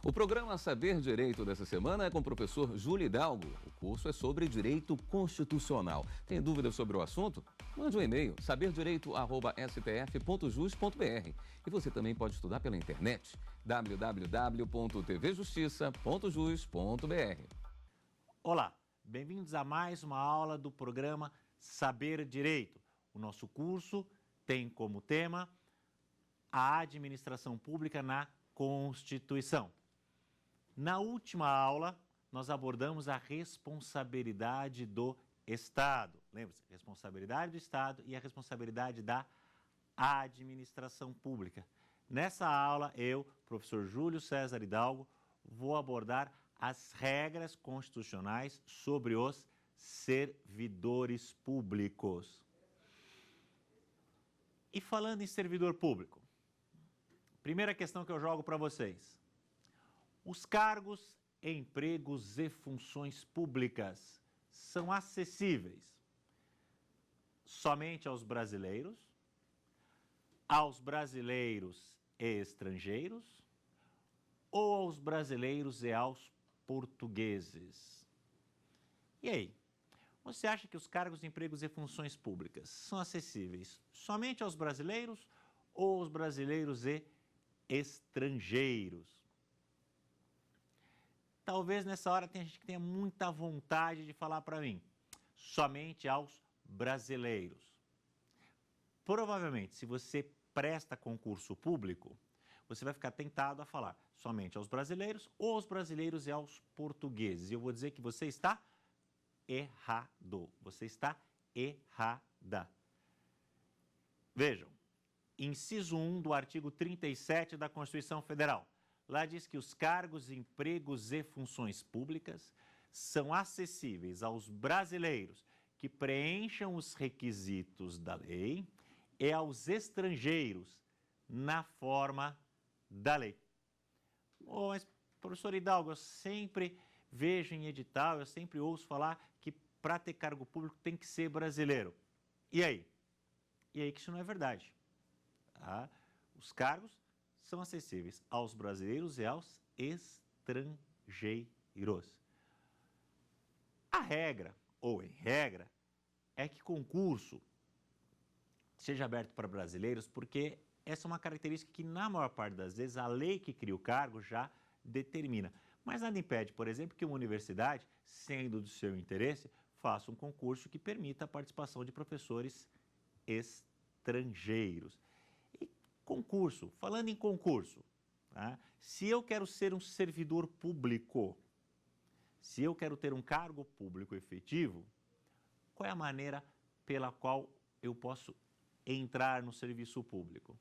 O programa Saber Direito dessa semana é com o professor Júlio Hidalgo. O curso é sobre direito constitucional. Tem dúvidas sobre o assunto? Mande um e-mail, saberdireito@stf.jus.br. E você também pode estudar pela internet, www.tvjustiça.jus.br. Olá, bem-vindos a mais uma aula do programa Saber Direito. O nosso curso tem como tema a administração pública na Constituição. Na última aula, nós abordamos a responsabilidade do Estado. Lembra-se, responsabilidade do Estado e a responsabilidade da administração pública. Nessa aula, eu, professor Júlio César Hidalgo, vou abordar as regras constitucionais sobre os servidores públicos. E falando em servidor público, primeira questão que eu jogo para vocês. Os cargos, empregos e funções públicas são acessíveis somente aos brasileiros e estrangeiros ou aos brasileiros e aos portugueses? E aí? Você acha que os cargos, empregos e funções públicas são acessíveis somente aos brasileiros ou aos brasileiros e estrangeiros? Talvez nessa hora tenha gente que tenha muita vontade de falar para mim, somente aos brasileiros. Provavelmente, se você presta concurso público, você vai ficar tentado a falar somente aos brasileiros ou aos brasileiros e aos portugueses. E eu vou dizer que você está errado. Você está errada. Vejam, inciso 1 do artigo 37 da Constituição Federal. Lá diz que os cargos, empregos e funções públicas são acessíveis aos brasileiros que preencham os requisitos da lei e aos estrangeiros na forma da lei. Oh, mas, professor Hidalgo, eu sempre vejo em edital, eu sempre ouço falar que para ter cargo público tem que ser brasileiro. E aí? E aí que isso não é verdade. Tá? Os cargos são acessíveis aos brasileiros e aos estrangeiros. A regra, ou em regra, é que concurso seja aberto para brasileiros, porque essa é uma característica que, na maior parte das vezes, a lei que cria o cargo já determina. Mas nada impede, por exemplo, que uma universidade, sendo do seu interesse, faça um concurso que permita a participação de professores estrangeiros. E concurso, falando em concurso, tá? Se eu quero ser um servidor público, se eu quero ter um cargo público efetivo, qual é a maneira pela qual eu posso entrar no serviço público?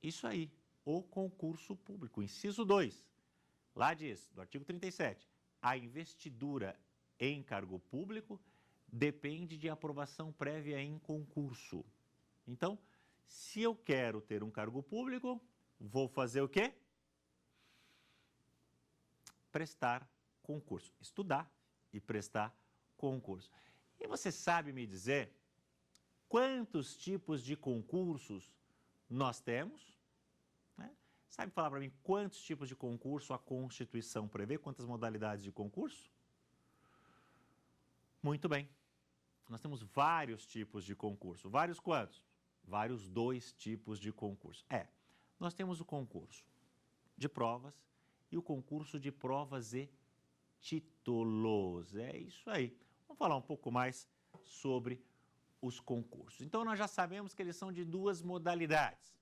Isso aí, o concurso público. Inciso 2, lá diz, do artigo 37, a investidura em cargo público depende de aprovação prévia em concurso. Então, se eu quero ter um cargo público, vou fazer o quê? Prestar concurso. Estudar e prestar concurso. E você sabe me dizer quantos tipos de concursos nós temos? Né? Sabe falar para mim quantos tipos de concurso a Constituição prevê? Quantas modalidades de concurso? Muito bem. Nós temos vários tipos de concurso. Vários quantos? Vários 2 tipos de concurso. Nós temos o concurso de provas e o concurso de provas e títulos. É isso aí. Vamos falar um pouco mais sobre os concursos. Então, nós já sabemos que eles são de 2 modalidades.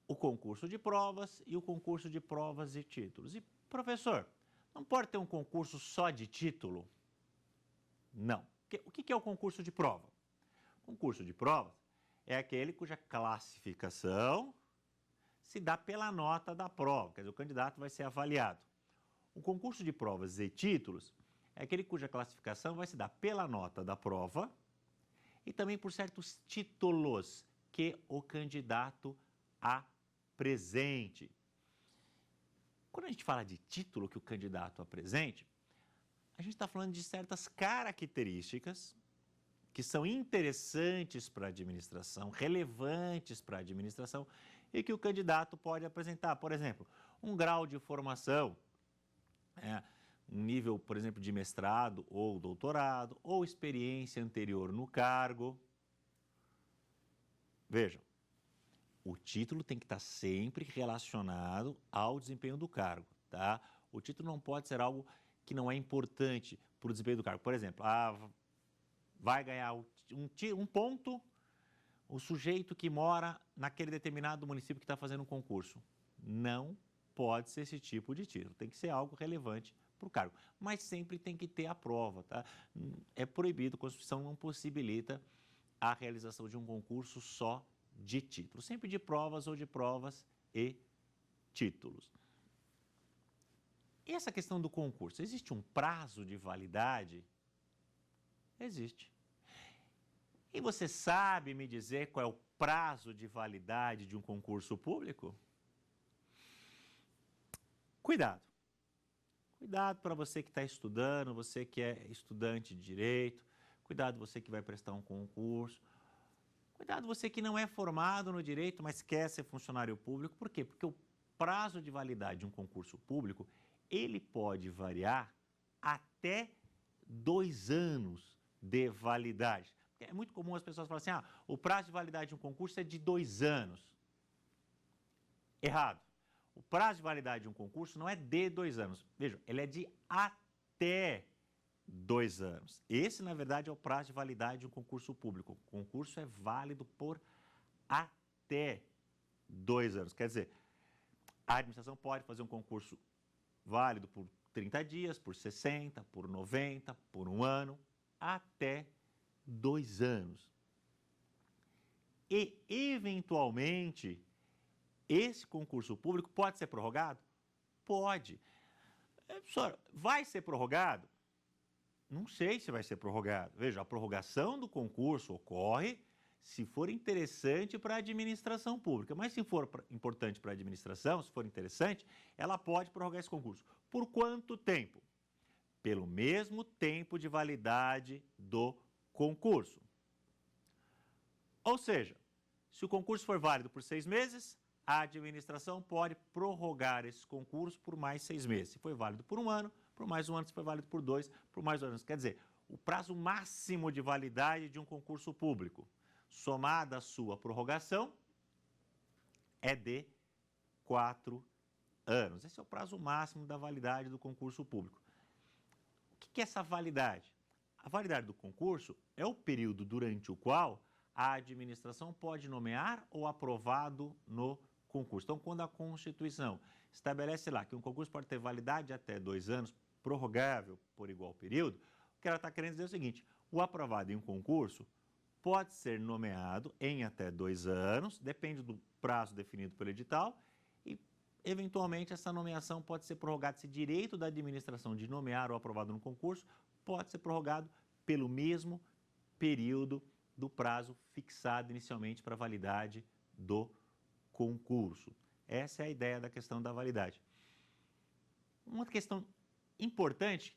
O concurso de provas e o concurso de provas e títulos. E, professor, não pode ter um concurso só de título? Não. O que é o concurso de prova? O concurso de provas é aquele cuja classificação se dá pela nota da prova, quer dizer, o candidato vai ser avaliado. O concurso de provas e títulos é aquele cuja classificação vai se dar pela nota da prova e também por certos títulos que o candidato apresente. Quando a gente fala de título que o candidato apresente, a gente está falando de certas características que são interessantes para a administração, relevantes para a administração e que o candidato pode apresentar. Por exemplo, um grau de formação, um nível, por exemplo, de mestrado ou doutorado, ou experiência anterior no cargo. Vejam, o título tem que estar sempre relacionado ao desempenho do cargo, tá? O título não pode ser algo que não é importante para o desempenho do cargo. Por exemplo, vai ganhar um ponto o sujeito que mora naquele determinado município que está fazendo um concurso. Não pode ser esse tipo de título, tem que ser algo relevante para o cargo. Mas sempre tem que ter a prova, tá? É proibido, a Constituição não possibilita a realização de um concurso só de título, sempre de provas ou de provas e títulos. E essa questão do concurso, existe um prazo de validade? Existe. E você sabe me dizer qual é o prazo de validade de um concurso público? Cuidado. Cuidado para você que está estudando, você que é estudante de direito, cuidado você que vai prestar um concurso, cuidado você que não é formado no direito, mas quer ser funcionário público. Por quê? Porque o prazo de validade de um concurso público, ele pode variar até 2 anos de validade. É muito comum as pessoas falarem assim, o prazo de validade de um concurso é de 2 anos. Errado. O prazo de validade de um concurso não é de 2 anos. Vejam, ele é de até 2 anos. Esse, na verdade, é o prazo de validade de um concurso público. O concurso é válido por até 2 anos. Quer dizer, a administração pode fazer um concurso válido por 30 dias, por 60, por 90, por 1 ano, até 2 anos. E, eventualmente, esse concurso público pode ser prorrogado? Pode. Professor, vai ser prorrogado? Não sei se vai ser prorrogado. Veja, a prorrogação do concurso ocorre se for interessante para a administração pública. Mas se for importante para a administração, se for interessante, ela pode prorrogar esse concurso. Por quanto tempo? Pelo mesmo tempo de validade do concurso. Ou seja, se o concurso for válido por 6 meses, a administração pode prorrogar esse concurso por mais 6 meses. Se foi válido por 1 ano, por mais 1 ano, se foi válido por 2, por mais 2 anos. Quer dizer, o prazo máximo de validade de um concurso público, somada à sua prorrogação, é de 4 anos. Esse é o prazo máximo da validade do concurso público. O que é essa validade? A validade do concurso é o período durante o qual a administração pode nomear o aprovado no concurso. Então, quando a Constituição estabelece lá que um concurso pode ter validade até 2 anos, prorrogável por igual período, o que ela está querendo dizer é o seguinte: o aprovado em um concurso pode ser nomeado em até 2 anos, depende do prazo definido pelo edital, e, eventualmente, essa nomeação pode ser prorrogada. Esse direito da administração de nomear o aprovado no concurso pode ser prorrogado pelo mesmo período do prazo fixado inicialmente para a validade do concurso. Essa é a ideia da questão da validade. Uma outra questão importante,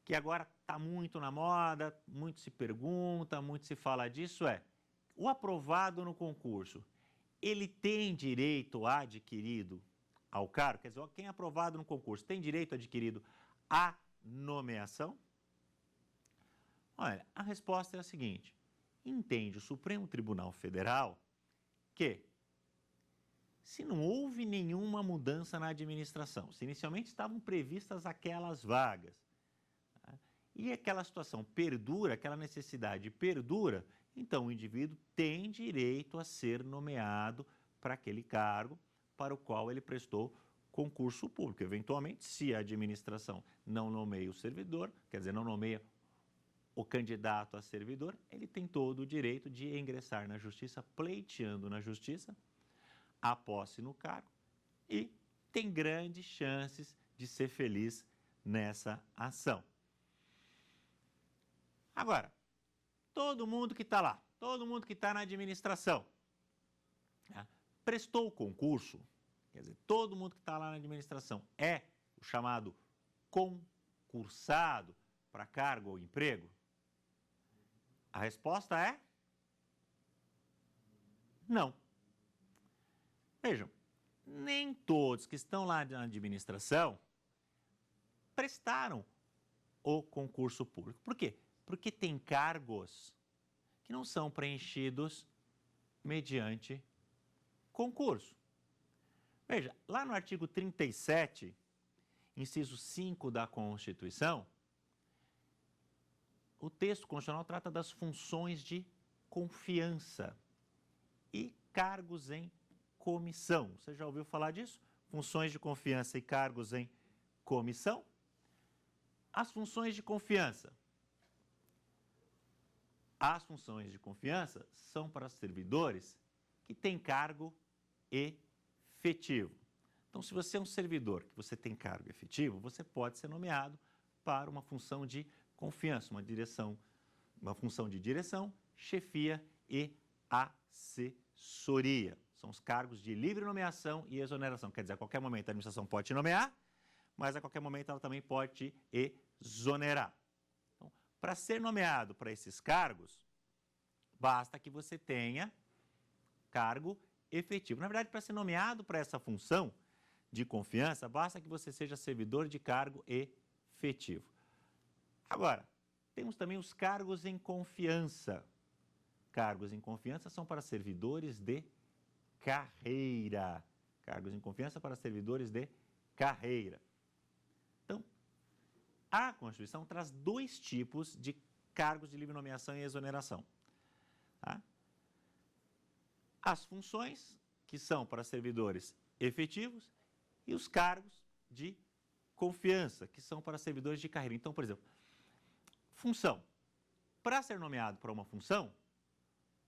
que agora está muito na moda, muito se pergunta, muito se fala disso, é: o aprovado no concurso, ele tem direito adquirido ao cargo? Quer dizer, quem é aprovado no concurso tem direito adquirido à nomeação? Olha, a resposta é a seguinte: entende o Supremo Tribunal Federal que, se não houve nenhuma mudança na administração, se inicialmente estavam previstas aquelas vagas, e aquela situação perdura, aquela necessidade perdura, então o indivíduo tem direito a ser nomeado para aquele cargo para o qual ele prestou concurso público. Eventualmente, se a administração não nomeia o servidor, quer dizer, não nomeia o candidato a servidor, ele tem todo o direito de ingressar na justiça, pleiteando na justiça a posse no cargo, e tem grandes chances de ser feliz nessa ação. Agora, todo mundo que está lá, todo mundo que está na administração, prestou o concurso, quer dizer, todo mundo que está lá na administração é o chamado concursado para cargo ou emprego? A resposta é não. Vejam, nem todos que estão lá na administração prestaram o concurso público. Por quê? Porque tem cargos que não são preenchidos mediante concurso. Veja, lá no artigo 37, inciso 5 da Constituição, o texto constitucional trata das funções de confiança e cargos em comissão. Você já ouviu falar disso? Funções de confiança e cargos em comissão? As funções de confiança. As funções de confiança são para servidores que têm cargo efetivo. Então, se você é um servidor que você tem cargo efetivo, você pode ser nomeado para uma função de confiança, uma função de direção, chefia e assessoria. São os cargos de livre nomeação e exoneração. Quer dizer, a qualquer momento a administração pode te nomear, mas a qualquer momento ela também pode te exonerar. Então, para ser nomeado para esses cargos, basta que você tenha cargo efetivo. Na verdade, para ser nomeado para essa função de confiança, basta que você seja servidor de cargo efetivo. Agora, temos também os cargos em confiança. Cargos em confiança são para servidores de carreira. Cargos em confiança para servidores de carreira. Então, a Constituição traz dois tipos de cargos de livre nomeação e exoneração. Tá? As funções, que são para servidores efetivos, e os cargos de confiança, que são para servidores de carreira. Então, por exemplo, função. Para ser nomeado para uma função,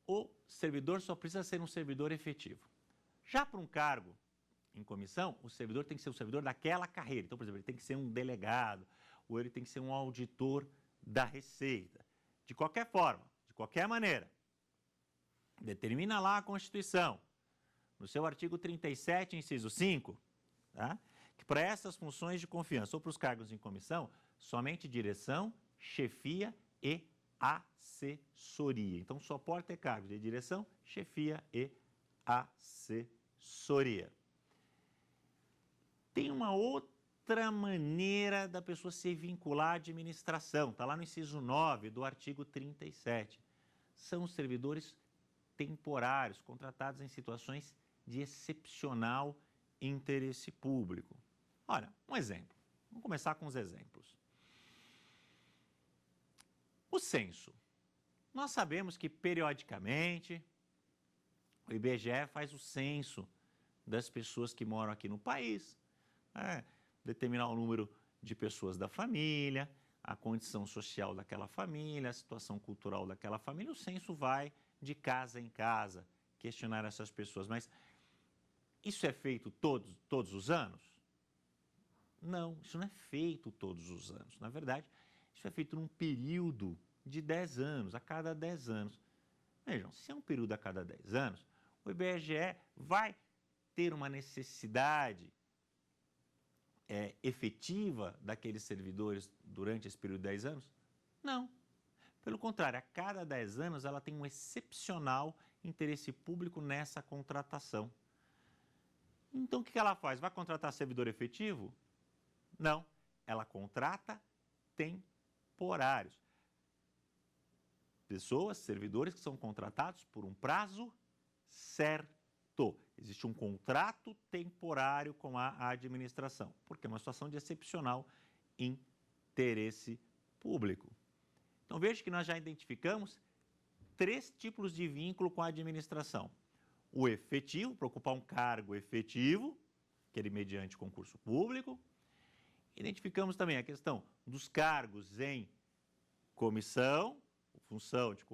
o servidor só precisa ser um servidor efetivo. Já para um cargo em comissão, o servidor tem que ser um servidor daquela carreira. Então, por exemplo, ele tem que ser um delegado, ou ele tem que ser um auditor da Receita. De qualquer forma, de qualquer maneira, determina lá a Constituição, no seu artigo 37, inciso 5, tá? Que para essas funções de confiança ou para os cargos em comissão, somente direção, chefia e assessoria. Então, só pode ter cargos de direção, chefia e assessoria. Tem uma outra maneira da pessoa se vincular à administração. Está lá no inciso 9 do artigo 37. São os servidores temporários, contratados em situações de excepcional interesse público. Olha, um exemplo. Vamos começar com os exemplos. O censo. Nós sabemos que, periodicamente, o IBGE faz o censo das pessoas que moram aqui no país, determinar o número de pessoas da família, a condição social daquela família, a situação cultural daquela família. O censo vai de casa em casa questionar essas pessoas. Mas isso é feito todos os anos? Não, isso não é feito todos os anos. Na verdade, isso é feito num período de 10 anos, a cada 10 anos. Vejam, se é um período a cada 10 anos, o IBGE vai ter uma necessidade efetiva daqueles servidores durante esse período de 10 anos? Não. Pelo contrário, a cada 10 anos ela tem um excepcional interesse público nessa contratação. Então, o que ela faz? Vai contratar servidor efetivo? Não. Ela contrata temporários. Pessoas, servidores que são contratados por um prazo certo. Existe um contrato temporário com a administração, porque é uma situação de excepcional interesse público. Então, veja que nós já identificamos 3 tipos de vínculo com a administração. O efetivo, para ocupar um cargo efetivo, aquele mediante concurso público. Identificamos também a questão dos cargos em comissão, função de